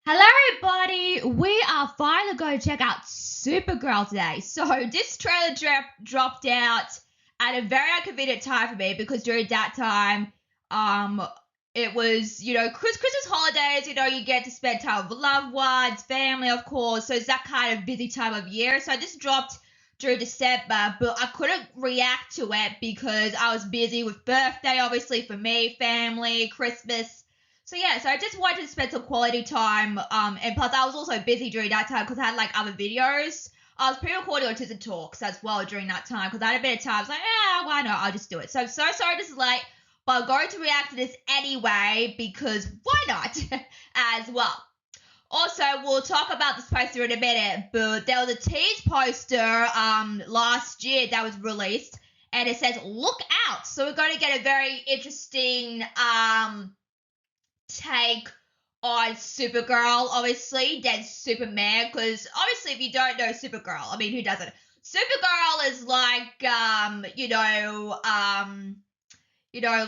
Hello, everybody. We are finally going to check out Supergirl today. So this trailer dropped out at a very inconvenient time for me because during that time, um, it was Christmas holidays. You get to spend time with loved ones, family, of course. So it's that kind of busy time of year. So this dropped during December, but I couldn't react to it because I was busy with birthday, obviously for me, family, Christmas. So I just wanted to spend some quality time. And plus I was also busy during that time because I had like other videos. I was pre-recording autism talks as well during that time because I had a bit of time. I was like, why not? I'll just do it. So I'm so sorry this is late, but I'm going to react to this anyway because why not? As well. Also, we'll talk about this poster in a minute, but there was a tease poster last year that was released, and it says "Look out!" So we're going to get a very interesting take on Supergirl, obviously, than Superman, because obviously, if you don't know Supergirl, I mean, who doesn't? Supergirl is like,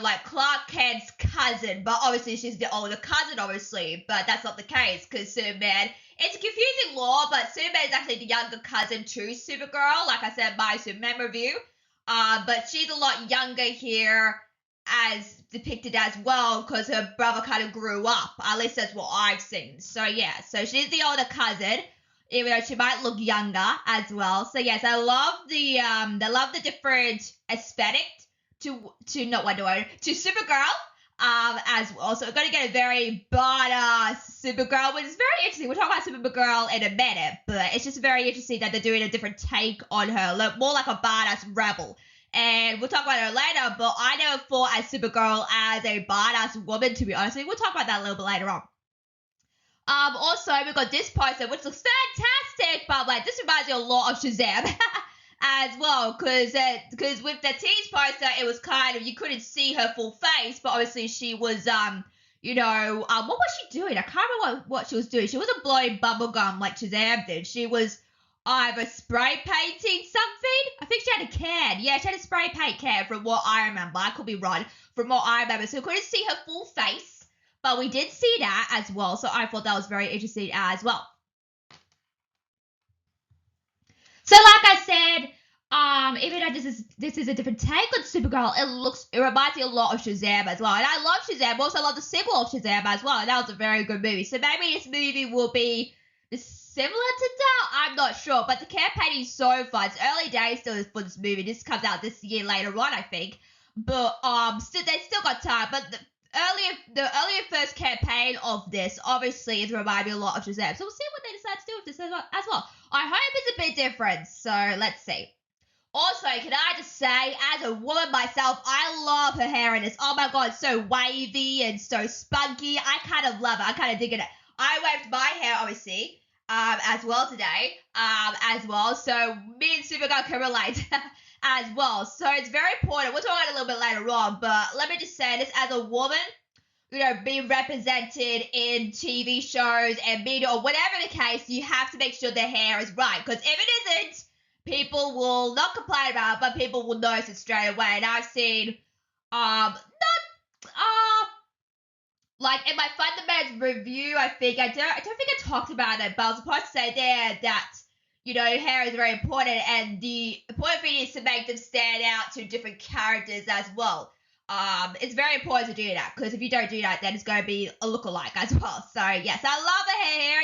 like Clark Kent's cousin, but obviously she's the older cousin, obviously, but that's not the case, because Superman, it's a confusing lore, but Superman is actually the younger cousin to Supergirl, like I said, my Superman review, but she's a lot younger here, as depicted as well because her brother kind of grew up. At least that's what I've seen. So yeah, so she's the older cousin, even though she might look younger as well. So yes, I love the different aesthetic to not Wonder Woman to Supergirl. As well. So we're gonna get a very badass Supergirl, which is very interesting. We'll talk about Supergirl in a minute, but it's just very interesting that they're doing a different take on her, more like a badass rebel. And we'll talk about her later, but I never thought as Supergirl as a badass woman, to be honest. We'll talk about that a little bit later on. Also, we've got this poster, which looks fantastic, but like this reminds me a lot of Shazam as well, because with the tease poster, it was kind of you couldn't see her full face, but obviously she was what was she doing? I can't remember what she was doing. She wasn't blowing bubble gum like Shazam did. She was either spray painting something. I think she had a can. Yeah, she had a spray paint can from what I remember. I could be wrong from what I remember. So we couldn't see her full face, but we did see that as well. So I thought that was very interesting as well. So like I said, even though this is a different take on Supergirl, it reminds me a lot of Shazam as well. And I love Shazam. Also, I love the sequel of Shazam as well. And that was a very good movie. So maybe this movie will be similar to that. I'm not sure. But the campaign is so fun. It's early days still for this movie. This comes out this year later on, I think. But they still got time. But the earlier first campaign of this obviously is reminding me a lot of Shazam. So we'll see what they decide to do with this as well. I hope it's a bit different. So let's see. Also, can I just say, as a woman myself, I love her hair in this. Oh my god, so wavy and so spunky. I kind of love it. I kind of dig it. I waved my hair, obviously, as well today, as well. So me and Supergirl can relate as well. So it's very important. We'll talk about it a little bit later on, but let me just say this as a woman, being represented in TV shows and media or whatever the case, you have to make sure the hair is right. Because if it isn't, people will not complain about it, but people will notice it straight away. And I've seen, not, like in my fundamental review, I think I don't think I talked about it, but I was supposed to say there that hair is very important, and the important thing is to make them stand out to different characters as well. It's very important to do that because if you don't do that, then it's going to be a lookalike as well. So yes, I love her hair.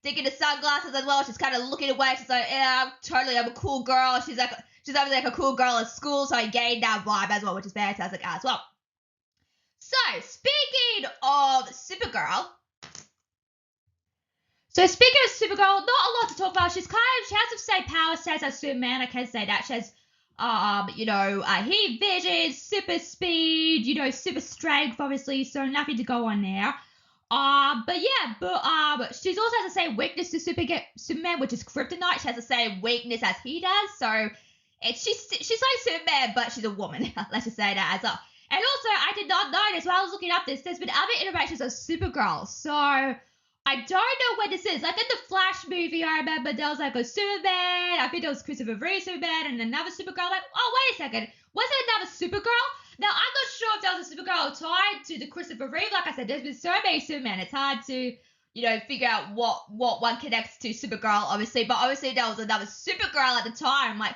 Digging the sunglasses as well. She's kind of looking away. She's like, yeah, I'm a cool girl. She's obviously like a cool girl at school, so I gained that vibe as well, which is fantastic as well. So speaking of Supergirl. So speaking of Supergirl, not a lot to talk about. She has the same power stats as Superman. I can say that she has heat vision, super speed, super strength, obviously, so nothing to go on there. She's also has the same weakness to Superman, which is kryptonite. She has the same weakness as he does, so she's like Superman, but she's a woman. Let's just say that as well. And also, I did not notice while I was looking up this, there's been other iterations of Supergirl, so I don't know what this is. Like in the Flash movie, I remember there was like a Superman. I think there was Christopher Reeve Superman and another Supergirl. Like, oh, wait a second. Was there another Supergirl? Now, I'm not sure if there was a Supergirl tied to the Christopher Reeve. Like I said, there's been so many Superman. It's hard to, figure out what one connects to Supergirl, obviously. But obviously there was another Supergirl at the time. Like,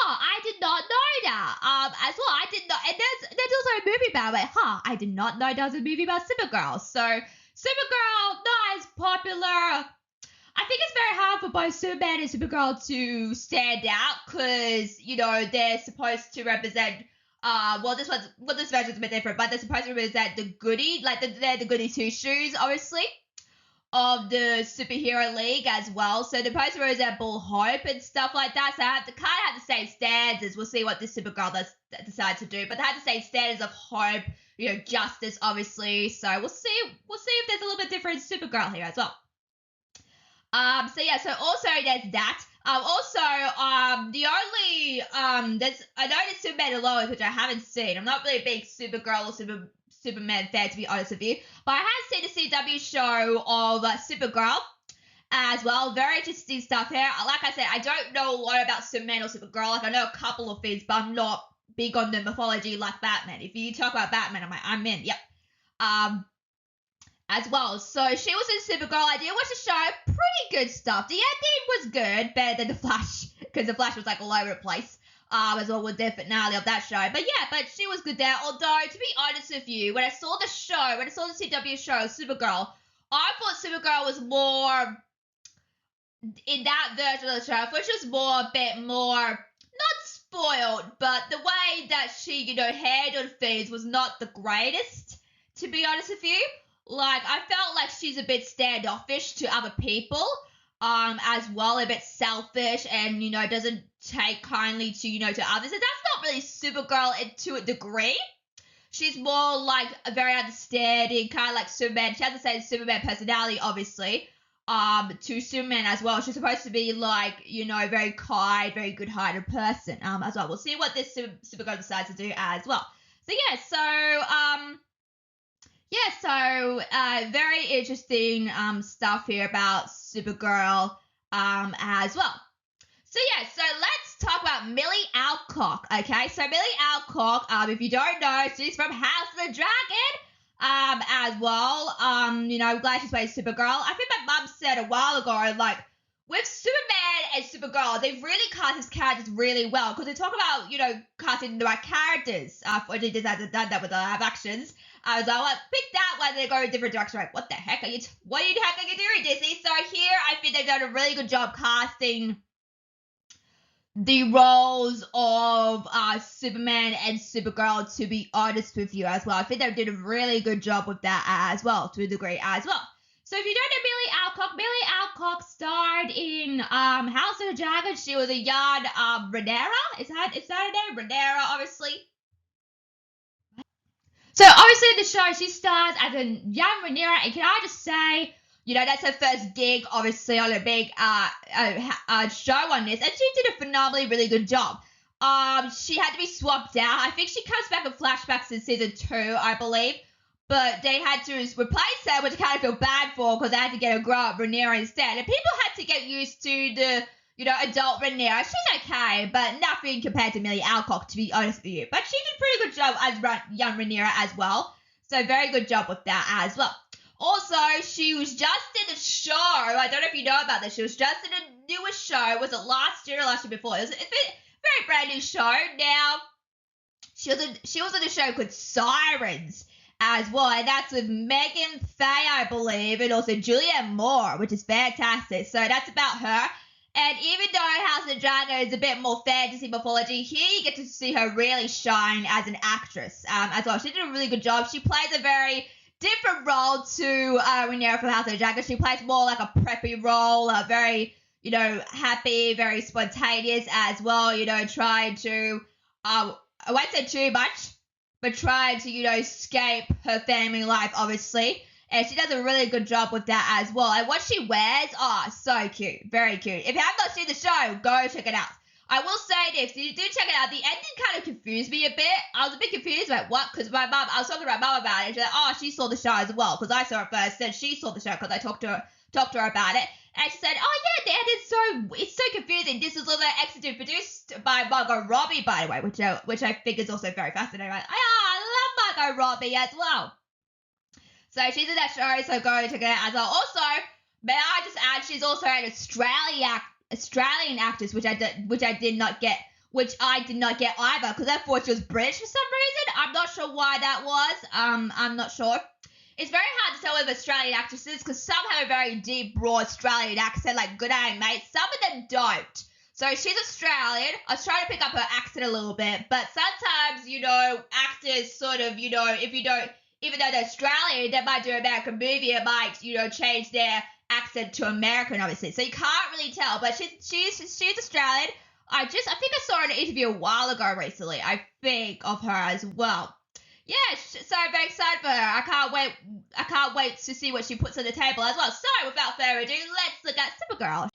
I did not know that. As well, I did not. And there's also a movie about it. I did not know there was a movie about Supergirl. So Supergirl, nice, popular. I think it's very hard for both Superman and Supergirl to stand out because, they're supposed to represent, this version's a bit different, but they're supposed to represent the goody, like they're the goody two shoes, obviously, of the superhero league as well. So they're supposed to represent Bull Hope and stuff like that. So they kind of have the same standards. We'll see what this Supergirl decides to do, but they have the same standards of hope, justice, obviously. So we'll see if there's a little bit different Supergirl here as well. So also there's that. The only there's I noticed Superman and Lois, which I haven't seen. I'm not really a big Supergirl or Superman fan, to be honest with you, but I have seen the CW show of Supergirl as well. Very interesting stuff here. Like I said, I don't know a lot about Superman or Supergirl. Like, I know a couple of things, but I'm not big on the mythology like Batman. If you talk about Batman, I'm in. Yep. As well. So she was in Supergirl. I did watch the show. Pretty good stuff. The ending was good. Better than The Flash. Because The Flash was like all over the place. As well with the finale of that show. But she was good there. Although, to be honest with you, when I saw the CW show, Supergirl, I thought Supergirl was more, in that version of the show, which was a bit more, not spoiled, but the way that she, handled things was not the greatest, to be honest with you. Like, I felt like she's a bit standoffish to other people, as well, a bit selfish, and, doesn't take kindly to, to others. And that's not really Supergirl to a degree. She's more like a very understanding, kind of like Superman. She has the same Superman personality, obviously, to Superman as well. She's supposed to be like, very kind, very good-hearted person, as well. We'll see what this Supergirl decides to do as well. So, very interesting stuff here about Supergirl as well. So let's talk about Millie Alcock, okay? So Millie Alcock, if you don't know, she's from House of the Dragon as well. I'm glad she's playing Supergirl. I think my mum said a while ago, like, with Superman and Supergirl, they've really cast these characters really well because they talk about, casting the right characters. They just hasn't done that with the live actions. I was like, pick that one, they go in a different direction. Like, what the heck are you doing, Disney? So here, I think they've done a really good job casting the roles of Superman and Supergirl, to be honest with you, as well. I think they did a really good job with that as well, to a degree as well. So if you don't know Millie Alcock starred in House of the Dragon. She was a young Rhaenyra. Is that her name? Rhaenyra, obviously. So obviously in the show, she stars as a young Rhaenyra, and can I just say, that's her first gig, obviously, on a big show on this, and she did a phenomenally really good job. She had to be swapped out. I think she comes back in flashbacks in season 2, I believe, but they had to replace her, which I kind of feel bad for, because they had to get a grown-up Rhaenyra instead, and people had to get used to the adult Rhaenyra. She's okay, but nothing compared to Millie Alcock, to be honest with you. But she did a pretty good job as young Rhaenyra as well. So very good job with that as well. Also, she was just in a show. I don't know if you know about this. She was just in a newest show. Was it last year or last year before? It's a very brand new show. Now, she was in a show called Sirens as well. And that's with Megan Faye, I believe, and also Julianne Moore, which is fantastic. So that's about her. And even though House of the Dragon is a bit more fantasy mythology, here you get to see her really shine as an actress as well. She did a really good job. She plays a very different role to Rhaenyra from House of the Dragon. She plays more like a preppy role, very, happy, very spontaneous as well, trying to, I won't say too much, but trying to, escape her family life, obviously. And she does a really good job with that as well. And what she wears, so cute. Very cute. If you have not seen the show, go check it out. I will say this, if you do check it out, the ending kind of confused me a bit. I was a bit confused about what, because I was talking to my mum about it, and she's like, she saw the show as well, because I saw it first, then she saw the show because I talked to her about it. And she said, the ending's it's so confusing. This is also executive produced by Margot Robbie, by the way, which I think is also very fascinating. I love Margot Robbie as well. So she's in that show, so go check it out as well. Also, may I just add, she's also an Australian actress, which I did not get either, because I thought she was British for some reason. I'm not sure why that was. I'm not sure. It's very hard to tell with Australian actresses because some have a very deep, broad Australian accent, like Good Day Mate. Some of them don't. So she's Australian. I was trying to pick up her accent a little bit, but sometimes, actors sort of, if you don't, even though they're Australian, they might do an American movie, it might, change their accent to American, obviously. So you can't really tell, but she's Australian. I think I saw an interview a while ago recently, I think, of her as well. Yeah, so I'm very excited for her. I can't wait to see what she puts on the table as well. So, without further ado, let's look at Supergirl.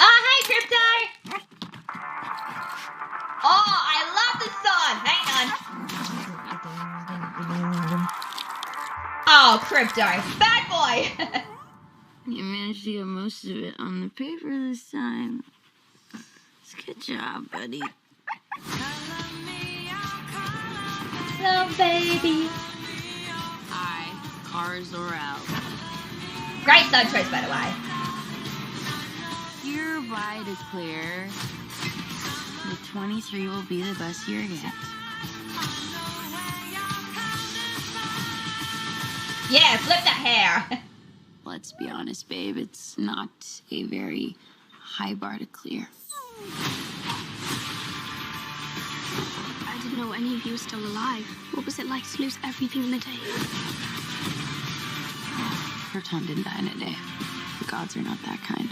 Oh, hey, Crypto! Oh, I love this song. Hang on. Oh, Crypto. Bad boy. You managed to get most of it on the paper this time. Good job, buddy. Hello, baby. Hi, cars are out. Great song choice, by the way. Your ride is clear. The 23 will be the best year yet. Yeah, flip that hair. Let's be honest, babe. It's not a very high bar to clear. I didn't know any of you were still alive. What was it like to lose everything in a day? Her Tom didn't die in a day. The gods are not that kind.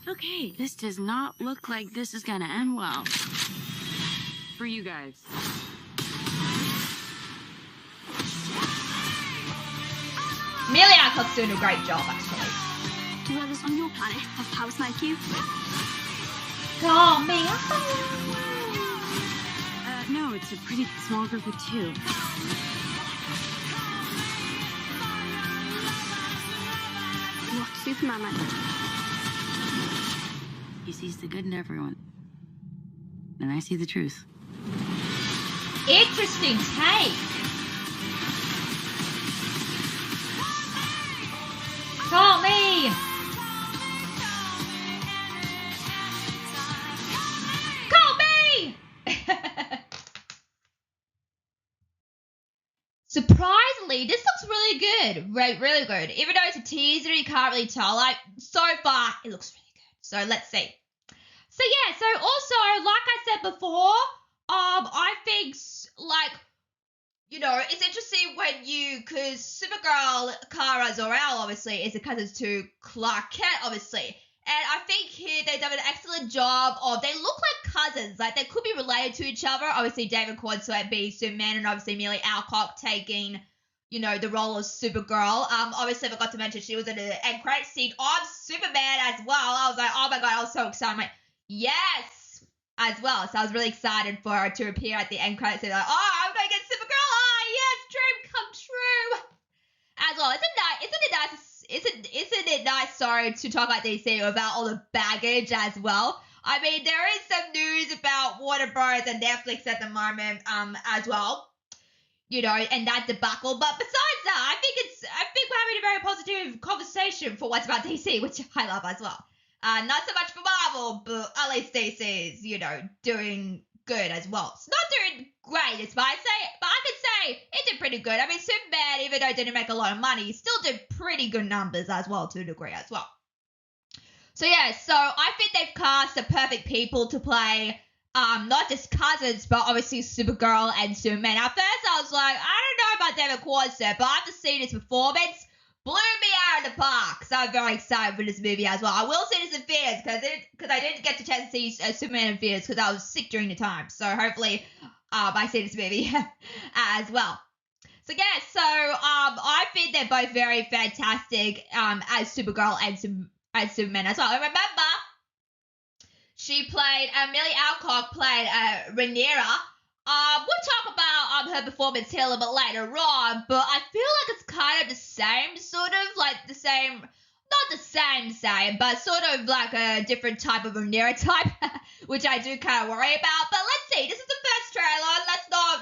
Okay, this does not look like this is gonna end well. For you guys. Amelia Alcott's doing a great job, actually. Do others on your planet have powers like you? Call me. No, it's a pretty small group of two. What's Superman like? He sees the good in everyone. And I see the truth. Interesting take. Call me. Call me. Surprisingly, this looks really good. Really good. Even though it's a teaser, you can't really tell. Like, so far, it looks really good. So let's see. So yeah, so also, like I said before, I think, like, it's interesting because Supergirl, Kara Zor-El, obviously, is a cousin to Clark Kent, obviously. And I think here they've done an excellent job they look like cousins. Like, they could be related to each other. Obviously, David Cornswet being Superman, and obviously Amelia Alcock taking, the role of Supergirl. Obviously, I forgot to mention she was in the end credit scene of Superman as well. I was like, oh my god, I was so excited. I'm like, yes, as well. So I was really excited for her to appear at the end credits scene. Like, oh, I'm going to get Supergirl. Oh, yes, dream come true. As well, isn't it nice, sorry, to talk about DC about all the baggage as well. I mean, there is some news about Warner Bros. And Netflix at the moment, as well. And that debacle. But besides that, I think we're having a very positive conversation for what's about DC, which I love as well. Not so much for Marvel, but at least DC is, doing good as well. It's not doing great, it's what I say, but I could say it did pretty good. I mean, Superman, even though it didn't make a lot of money, still did pretty good numbers as well, to a degree as well. So yeah, so I think they've cast the perfect people to play, not just cousins, but obviously Supergirl and Superman. At first, I was like, I don't know about David Cornswet, but after seeing his performance, blew me out of the park. So I'm very excited for this movie as well. I will see this in theaters because I didn't get the chance to see Superman in theaters because I was sick during the time. So hopefully I see this movie as well. So yeah, so I think they're both very fantastic as Supergirl and Superman as well. And remember, She played, Millie Alcock played Rhaenyra. We'll talk about her performance here a little bit later on, but I feel like it's kind of the same, sort of like the same, not the same, but sort of like a different type of Rhaenyra type, which I do kind of worry about. But let's see. This is the first trailer.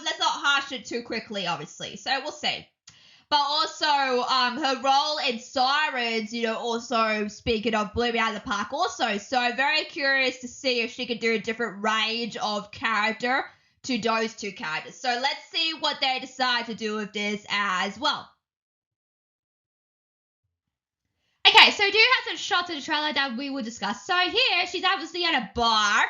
Let's not harsh it too quickly, obviously. So we'll see. But also, her role in Sirens, also speaking of blew me out of the park also. So I'm very curious to see if she could do a different range of character to those two characters. So let's see what they decide to do with this as well. Okay, so we do have some shots of the trailer that we will discuss. So here, she's obviously at a bar.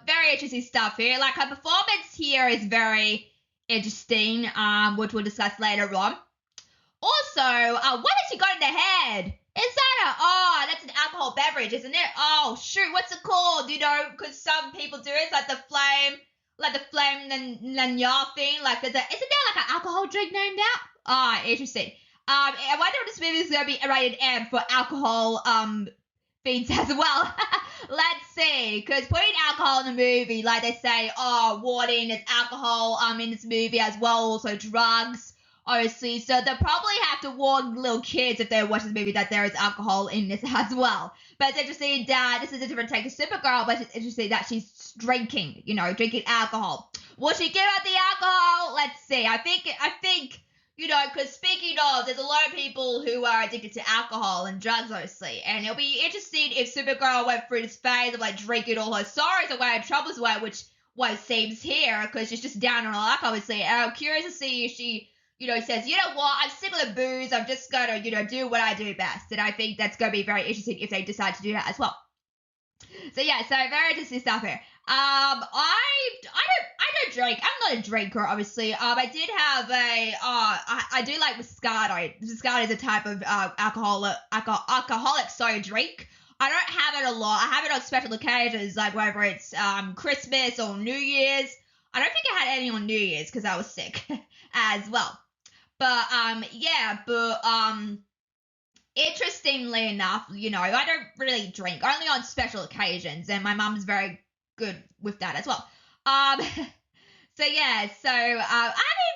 Very interesting stuff here. Like, her performance here is very interesting, which we'll discuss later on. Also, what has she got in the head? Is that that's an alcohol beverage, isn't it? Oh, shoot, what's it called? Because some people do it, it's like the flame lanyard thing. Like, isn't there like an alcohol drink named out? Interesting. I wonder if this movie is going to be rated M for alcohol, fiends as well. Let's see, because putting alcohol in the movie, like they say, warning, there's alcohol in this movie as well, also drugs, obviously. So they'll probably have to warn little kids if they watch this movie that there is alcohol in this as well. But it's interesting that this is a different take of Supergirl, but it's interesting that she's drinking, drinking alcohol. Will she give up the alcohol? Let's see. I think. Because speaking of, there's a lot of people who are addicted to alcohol and drugs, obviously. And it'll be interesting if Supergirl went through this phase of, like, drinking all her sorrows away and troubles away, which what it seems here, because she's just down on her luck, obviously. And I'm curious to see if she, says, you know what, I'm sick of the booze, I'm just going to, do what I do best. And I think that's going to be very interesting if they decide to do that as well. So yeah, so very interesting stuff here. I don't drink. I'm not a drinker, obviously. I did have I do like Moscato. Moscato is a type of alcoholic soda drink. I don't have it a lot. I have it on special occasions, like whether it's Christmas or New Year's. I don't think I had any on New Year's because I was sick as well. But interestingly enough, I don't really drink, only on special occasions, and my mum's very good with that as well. I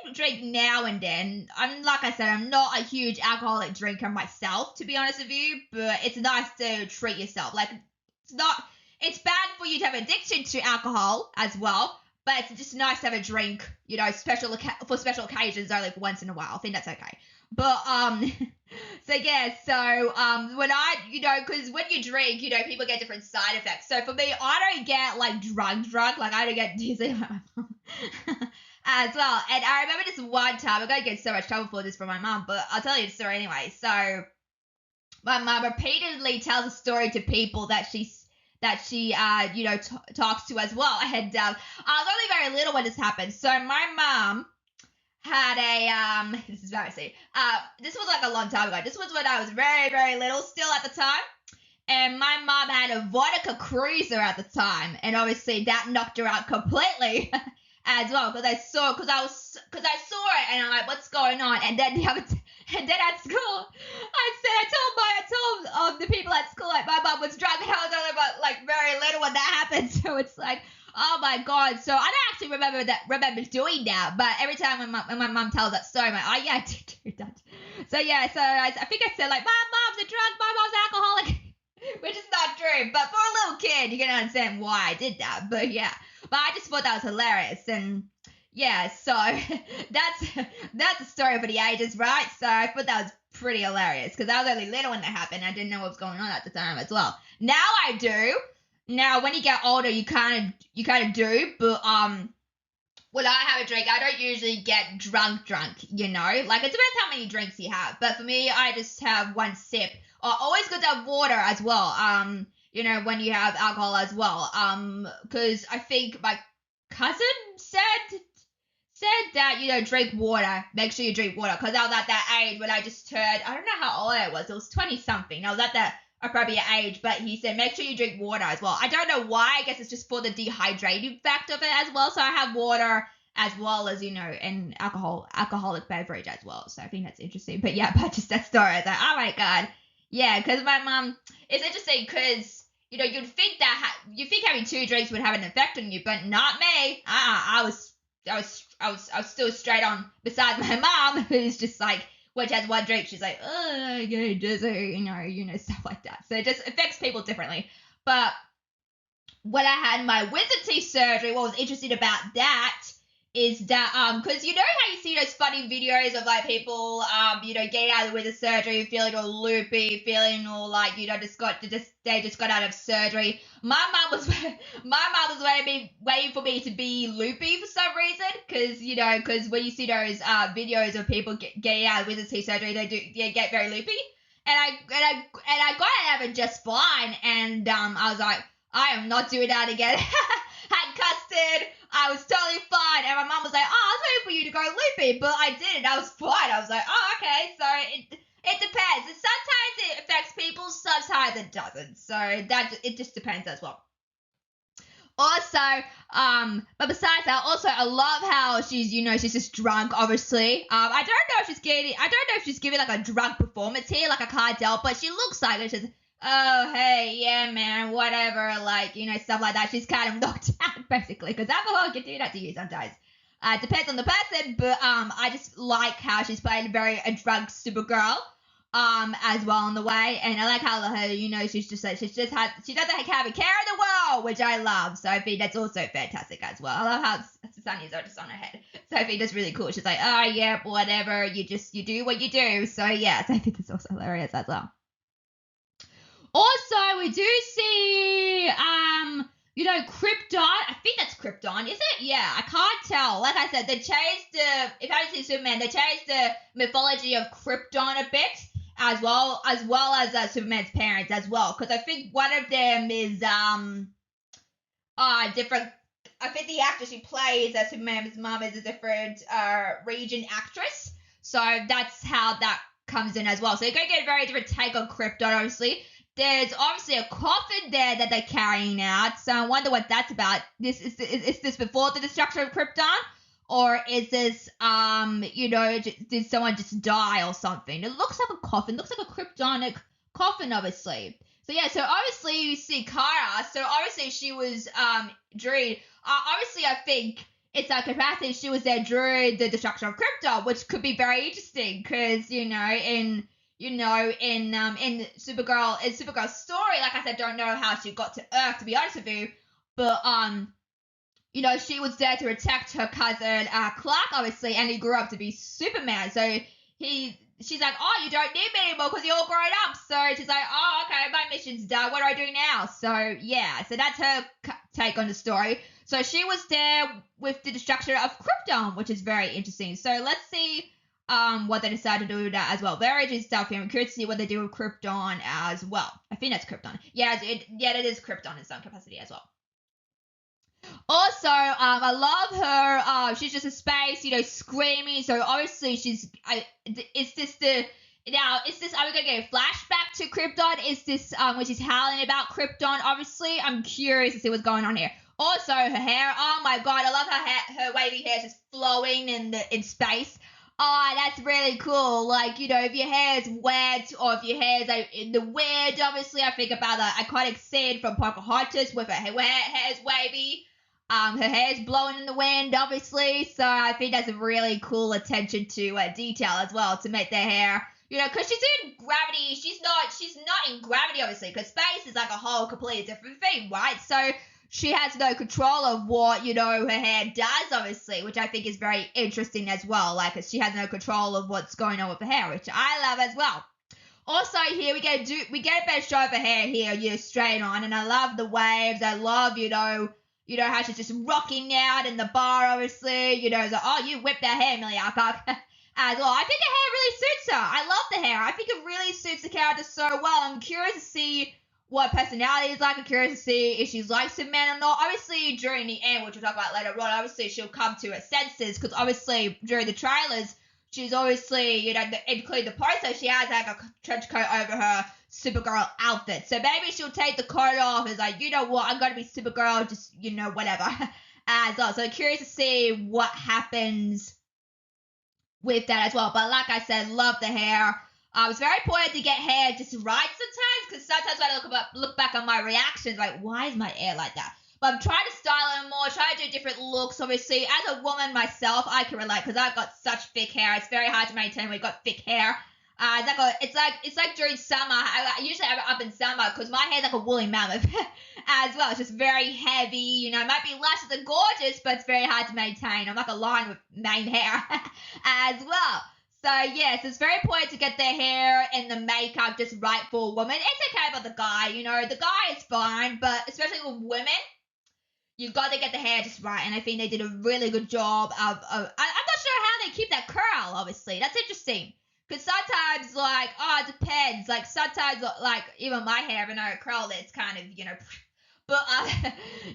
do drink now and then. Like I said, I'm not a huge alcoholic drinker myself, to be honest with you, but it's nice to treat yourself. Like, it's bad for you to have addiction to alcohol as well, but it's just nice to have a drink, for special occasions, only once in a while. I think that's okay. But, when I, because when you drink, people get different side effects. So for me, I don't get, like, drunk, like, I don't get dizzy as well. And I remember this one time, I'm going to get so much trouble for this from my mum, but I'll tell you the story anyway. So, my mum repeatedly tells a story to people that she talks to as well. And I was only very little when this happened. So my mum had this is embarrassing. This was like a long time ago. This was when I was very, very little still at the time. And my mom had a vodka cruiser at the time. And obviously that knocked her out completely as well. Because I saw it and I'm like, what's going on? And then at school, I told the people at school, like, my mom was drunk. I was only about, like, very little when that happened. So it's like, oh my god. So I don't actually remember doing that, but every time when my mom tells that story, I'm like, oh yeah, I did do that. So yeah, so I think I said, like, my mom's a drunk, my mom's alcoholic, which is not true, but for a little kid, you can understand why I did that. But yeah, but I just thought that was hilarious. And yeah, so that's a story for the ages, right? So I thought that was pretty hilarious because I was only little when that happened. I didn't know what was going on at the time as well. Now I do. Now, when you get older, you kind of do, but when I have a drink, I don't usually get drunk, like, it depends how many drinks you have, but for me, I just have one sip. Always good to have water as well, when you have alcohol as well, because I think my cousin said that, drink water, make sure you drink water, because I was at that age when I just turned, I don't know how old I was, it was 20-something, I was at that appropriate age, but he said make sure you drink water as well. I don't know why. I guess it's just for the dehydrating fact of it as well. So I have water as well as an alcoholic beverage as well. So I think that's interesting. But yeah, but just that story, I was like, oh my god, yeah, because my mom. It's interesting because you'd think that you think having 2 drinks would have an effect on you, but not me. I was still straight on. Besides my mom, who's just like, when she has 1 drink, she's like, oh, I get dizzy, stuff like that. So it just affects people differently. But when I had my wisdom teeth surgery, what was interesting about that is that because you know how you see those funny videos of like people getting out of the wisdom surgery, feeling all loopy, feeling all like they just got out of surgery. My mom was waiting for me to be loopy for some reason, because when you see those videos of people getting out of wisdom teeth surgery, they get very loopy, and I got out of it just fine, and I was like, I am not doing that again. Had custard. I was totally fine. And my mom was like, oh, I was waiting for you to go loopy. But I didn't. I was fine. I was like, oh, okay. So it depends. And sometimes it affects people. Sometimes it doesn't. So it just depends as well. Also, but besides that, also I love how she's just drunk, obviously. I don't know if she's giving like a drunk performance here, like I can't tell, but she looks like it. She's, oh, hey, yeah, man, whatever, like, stuff like that. She's kind of knocked out, basically, because alcohol can do that to you sometimes. It depends on the person, but I just like how she's playing a drunk Supergirl, as well on the way, and I like how her, she doesn't have a care in the world, which I love. So I think that's also fantastic as well. I love how Sunny's just on her head. So I think that's really cool. She's like, oh yeah, whatever, you do what you do. So yeah, so I think that's also hilarious as well. Also, we do see, Krypton. I think that's Krypton, is it? Yeah, I can't tell. Like I said, they changed if I haven't seen Superman, they changed the mythology of Krypton a bit, as well as Superman's parents as well. Because I think one of them is, different. I think the actress who plays Superman's mom is a different, region actress. So that's how that comes in as well. So you're going to get a very different take on Krypton, obviously. There's obviously a coffin there that they're carrying out, so I wonder what that's about. Is this before the destruction of Krypton, or is this did someone just die or something? It looks like a coffin, looks like a Kryptonic coffin, obviously. So yeah, so obviously you see Kara. So obviously she was during. Obviously I think it's like capacity. She was there during the destruction of Krypton, which could be very interesting because in Supergirl's story, like I said, don't know how she got to Earth, to be honest with you, but she was there to protect her cousin Clark, obviously, and he grew up to be Superman. So she's like, oh, you don't need me anymore because you're all grown up. So she's like, oh, okay, my mission's done. What do I do now? So yeah, so that's her take on the story. So she was there with the destruction of Krypton, which is very interesting. So let's see. What they decided to do with that as well. Very interesting stuff here. I'm curious to see what they do with Krypton as well. I think that's Krypton. Yeah, it is Krypton in some capacity as well. Also, I love her. She's just a space, screaming. So obviously are we gonna get a flashback to Krypton? Is this when she's howling about Krypton? Obviously, I'm curious to see what's going on here. Also, her hair. Oh my god, I love her wavy hair just flowing in space. Oh, that's really cool. Like, if your hair is wet or if your hair is like in the wind, obviously I think about the iconic scene from Pocahontas with her hair is wavy. Her hair is blowing in the wind, obviously. So I think that's a really cool attention to detail as well to make their hair, because she's in gravity. She's not in gravity, obviously, because space is like a whole completely different thing, right? So she has no control of what, her hair does, obviously, which I think is very interesting as well. Like, she has no control of what's going on with her hair, which I love as well. Also, here we get a better shot of her hair here, straight on, and I love the waves. I love, how she's just rocking out in the bar, obviously. It's like, oh, you whipped that hair, Millie Alcock. As well. I think her hair really suits her. I love the hair. I think it really suits the character so well. I'm curious to see what personality is like. I'm curious to see if she's like Superman or not. Obviously, during the end, which we'll talk about later on, obviously she'll come to her senses, because obviously during the trailers, she's obviously, including the poster, she has like a trench coat over her Supergirl outfit. So maybe she'll take the coat off and is like, you know what, I'm going to be Supergirl, just, whatever. As well. So I'm curious to see what happens with that as well. But like I said, love the hair. It's very important to get hair just right sometimes, because sometimes when I look back on my reactions, like, why is my hair like that? But I'm trying to style it more, trying to do different looks. Obviously, as a woman myself, I can relate because I've got such thick hair. It's very hard to maintain when you've got thick hair. It's like during summer. I usually have it up in summer because my hair's like a woolly mammoth as well. It's just very heavy. You know, it might be luscious and gorgeous, but it's very hard to maintain. I'm like a lion with mane hair as well. So yes, it's very important to get their hair and the makeup just right for a woman. It's okay about the guy, you know, the guy is fine, but especially with women, you've got to get the hair just right. And I think they did a really good job of I'm not sure how they keep that curl, obviously. That's interesting. Because sometimes, like, oh, it depends. Like, sometimes, like, even my hair, when I curl it, it's kind of, you know, but,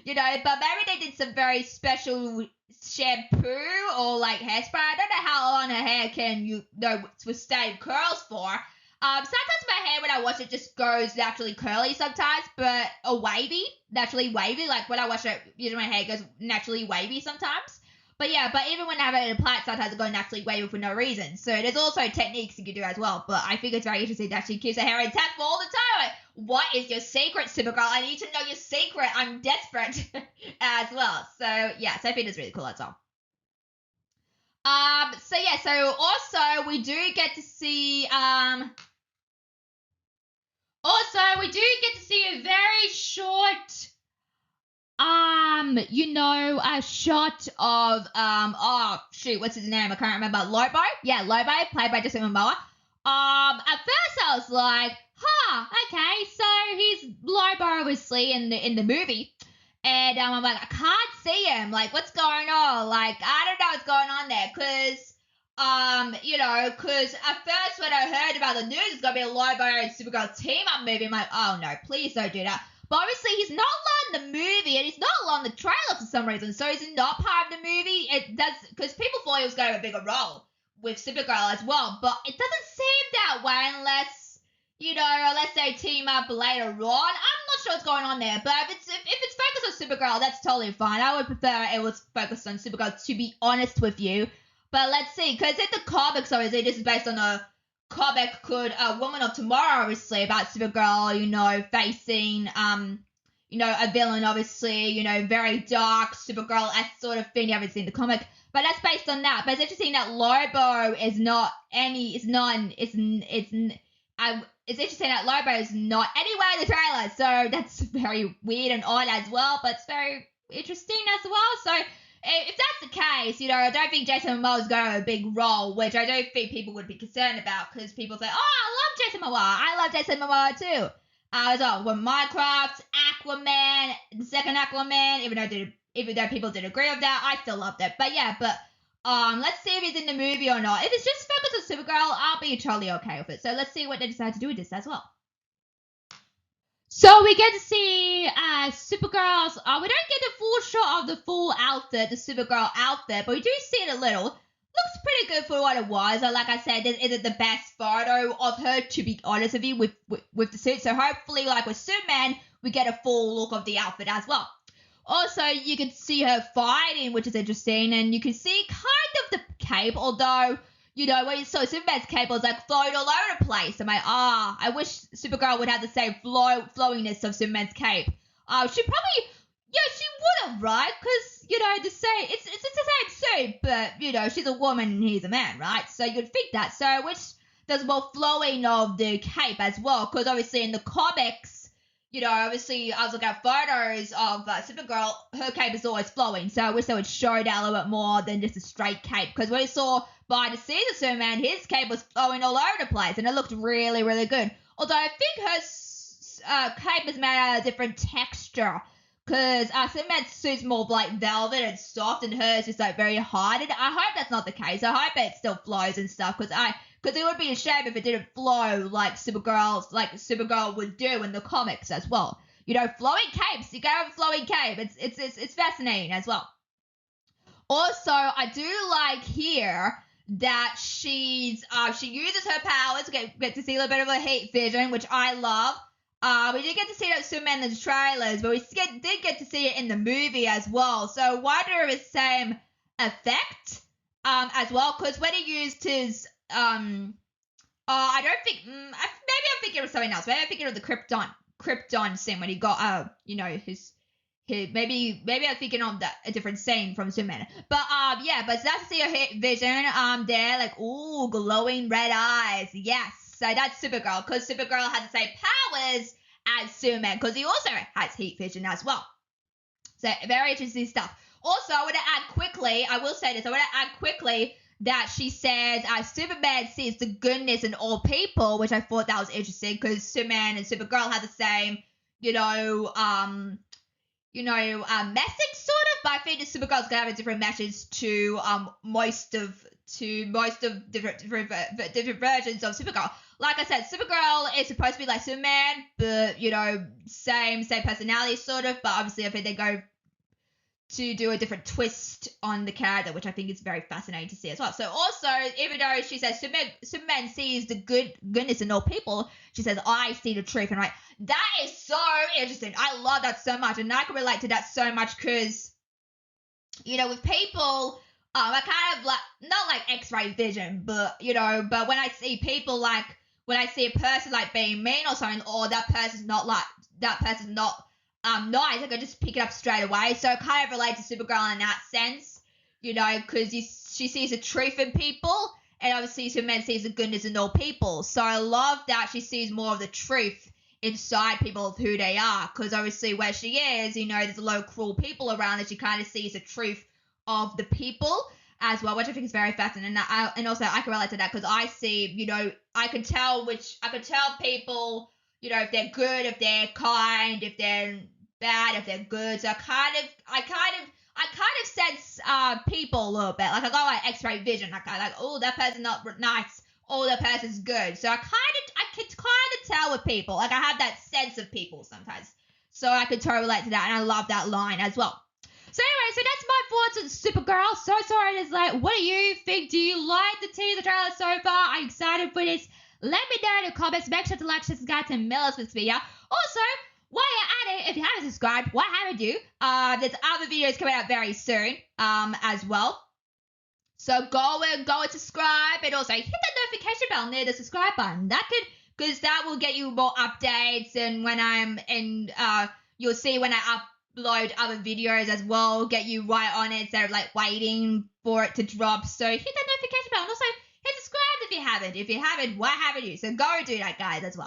you know, but maybe they did some very special shampoo or, like, hairspray. I don't know how long a hair can, you know, withstand curls for. Sometimes my hair, when I wash it, just goes naturally curly sometimes, but naturally wavy. Like, when I wash it, usually my hair goes naturally wavy sometimes. But yeah, but even when I have it applied, sometimes it goes naturally wavy for no reason. So there's also techniques you can do as well. But I think it's very interesting that she keeps her hair intact for all the time. Like, what is your secret, Supergirl? I need to know your secret. I'm desperate as well. So yeah, so I think it's really cool as well. So yeah, so also we do get to see a very short a shot of oh shoot, what's his name? I can't remember. Lobo? Yeah, Lobo, played by Jason Momoa. At first I was like, okay, so he's Lobo obviously in the movie. And I'm like, I can't see him. Like, what's going on? Like, I don't know what's going on there. Cause at first when I heard about the news, it's gonna be a Lobo and Supergirl team up movie, I'm like, oh no, please don't do that. But obviously he's not alone in the movie, and he's not alone in the trailer for some reason. So he's not part of the movie. It does, because people thought he was going to have a bigger role with Supergirl as well. But it doesn't seem that way unless they team up later on. I'm not sure what's going on there. But if it's focused on Supergirl, that's totally fine. I would prefer it was focused on Supergirl, to be honest with you. But let's see, because in the comics, obviously, this is based on a comic called Woman of Tomorrow, obviously, about Supergirl, facing, a villain, obviously, very dark Supergirl as sort of thing you haven't seen the comic. But that's based on that. But it's interesting that Lobo is not any, it's interesting that Lobo is not anywhere in the trailer. So that's very weird and odd as well, but it's very interesting as well. So if that's the case, I don't think Jason Momoa is going to have a big role, which I don't think people would be concerned about, because people say, oh, I love Jason Momoa. I love Jason Momoa too. So when Minecraft, Aquaman, the second Aquaman, even though people didn't agree with that, I still loved it. But yeah, let's see if he's in the movie or not. If it's just focused on Supergirl, I'll be totally okay with it. So let's see what they decide to do with this as well. So we get to see Supergirl's. We don't get a full shot of the full outfit, the Supergirl outfit, but we do see it a little. Looks pretty good for what it was. Like I said, this isn't the best photo of her, to be honest with you, with the suit. So hopefully, like with Superman, we get a full look of the outfit as well. Also, you can see her fighting, which is interesting, and you can see kind of the cape, although, when you saw Superman's cape, it was like flowing all over the place. I'm like, I wish Supergirl would have the same flowiness of Superman's cape. She probably, she would have, right? Because, it's the same suit, but, she's a woman and he's a man, right? So you'd think that. So, which there's more flowing of the cape as well, because obviously in the comics, obviously I was looking at photos of Supergirl, her cape is always flowing, so I wish they would show that a little bit more than just a straight cape, because when we saw behind the scenes of Superman, his cape was flowing all over the place, and it looked really, really good. Although I think her cape is made out of a different texture, because Superman's suit's more like velvet and soft, and hers is like very hard, and I hope that's not the case. I hope it still flows and stuff, because it would be a shame if it didn't flow like Supergirl would do in the comics as well. Flowing capes. You gotta have a flowing cape. It's fascinating as well. Also, I do like here that she uses her powers. Get to see a little bit of her heat vision, which I love. We did get to see that Superman in the trailers, but we did get to see it in the movie as well. So I wonder if it's the same effect as well, because when he used his I don't think. Maybe I'm thinking of something else. Maybe I'm thinking of the Krypton scene when he got his. Maybe I'm thinking of a different scene from Superman. But yeah, but that's to see your hit vision there, like ooh, glowing red eyes. Yes. So that's Supergirl, because Supergirl has the same powers as Superman, because he also has heat vision as well. So very interesting stuff. Also, I want to add quickly, that she says Superman sees the goodness in all people, which I thought that was interesting, because Superman and Supergirl have the same, message sort of, but I think that Supergirl's gonna have a different message to most of different versions of Supergirl. Like I said, Supergirl is supposed to be like Superman, but same personality sort of. But obviously, I think they go to do a different twist on the character, which I think is very fascinating to see as well. So also, even though she says Superman sees the goodness in all people, she says I see the truth, and that is so interesting. I love that so much, and I can relate to that so much because with people. I kind of like not like X-ray vision, but but when I see people when I see a person being mean or something, or that person's not nice, I can just pick it up straight away. So I kind of relate to Supergirl in that sense, because she sees the truth in people, and obviously Superman sees the goodness in all people. So I love that she sees more of the truth inside people of who they are, because obviously where she is, there's a lot of cruel people around, and she kind of sees the truth of the people as well, which I think is very fascinating. And also I can relate to that because I see, I can tell people, if they're good, if they're kind, if they're bad, if they're good. So I kind of sense people a little bit. Like I got X-ray vision. Oh, that person's not nice. Oh, that person's good. So I can kind of tell with people. Like I have that sense of people sometimes. So I could totally relate to that, and I love that line as well. So anyway, so that's my thoughts on Supergirl. So sorry, it's what do you think? Do you like the teaser trailer so far? Are you excited for this? Let me know in the comments. Make sure to like, subscribe to this video. Also, while you're at it, if you haven't subscribed, why haven't you? There's other videos coming out very soon as well. So go and subscribe, and also hit that notification bell near the subscribe button. Because that will get you more updates, and you'll see when I upload other videos as well, get you right on it instead of waiting for it to drop. So hit that notification bell, and also hit subscribe if you haven't. If you haven't, why haven't you? So go do that, guys, as well.